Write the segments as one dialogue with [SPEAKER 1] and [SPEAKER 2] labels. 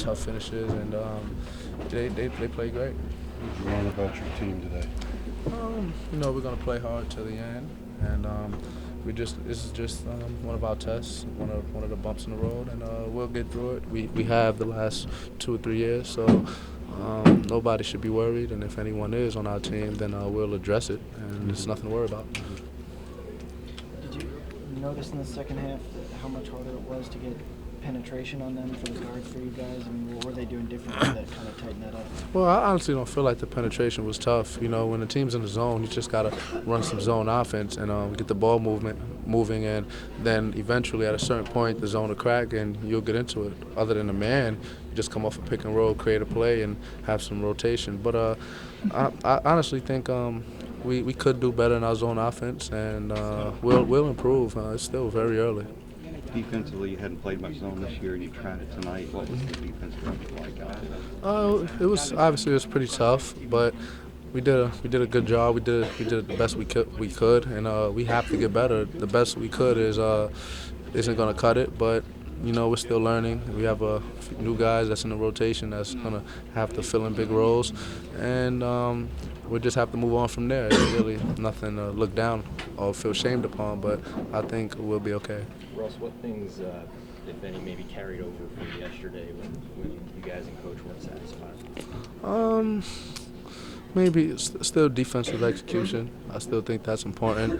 [SPEAKER 1] tough finishes, and they play great.
[SPEAKER 2] What did you learn about your team today?
[SPEAKER 1] We're gonna play hard till the end, and this is just one of our tests, one of the bumps in the road, and we'll get through it. We have the last 2 or 3 years, so nobody should be worried, and if anyone is on our team, then we'll address it, and there's nothing to worry about.
[SPEAKER 3] Did you notice in the second half how much harder it was to get penetration on them for the guards for you guys? I mean, what were they doing differently that kind of tightened that up?
[SPEAKER 1] Well, I honestly don't feel like the penetration was tough. When the team's in the zone, you just got to run some zone offense and get the ball moving, and then eventually at a certain point the zone will crack and you'll get into it. Other than a man, you just come off a pick and roll, create a play, and have some rotation. But I honestly think we could do better in our zone offense, and we'll improve. It's still very early.
[SPEAKER 2] Defensively, you hadn't played much zone this year, and you tried it tonight. What was the defense like out there?
[SPEAKER 1] It was pretty tough, but we did a good job. We did the best we could, and we have to get better. The best we could isn't gonna cut it, but we're still learning. We have a few new guys that's in the rotation that's gonna have to fill in big roles, and we just have to move on from there. It's really nothing to look down or feel shamed upon, but I think we'll be okay.
[SPEAKER 4] Russ, what things, if any, maybe carried over from yesterday when you guys and coach weren't satisfied?
[SPEAKER 1] Maybe it's still defensive execution. I still think that's important.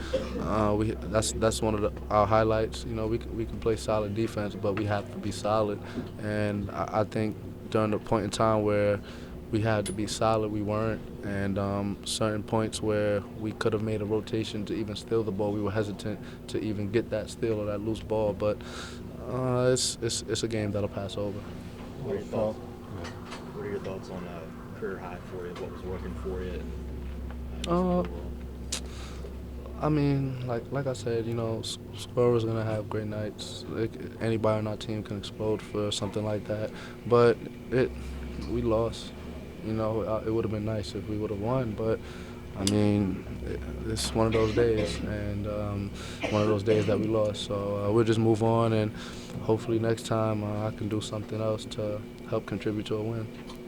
[SPEAKER 1] That's one of our highlights. We can play solid defense, but we have to be solid. And I think during the point in time where we had to be solid, we weren't. And certain points where we could have made a rotation to even steal the ball, we were hesitant to even get that steal or that loose ball. But it's a game that'll pass over.
[SPEAKER 4] What are your thoughts on career high for you? What was working for you?
[SPEAKER 1] I mean, like I said, scorers gonna have great nights. Anybody on our team can explode for something like that. But we lost. It would have been nice if we would have won, but I mean, it's one of those days, and one of those days that we lost. So we'll just move on, and hopefully next time I can do something else to help contribute to a win.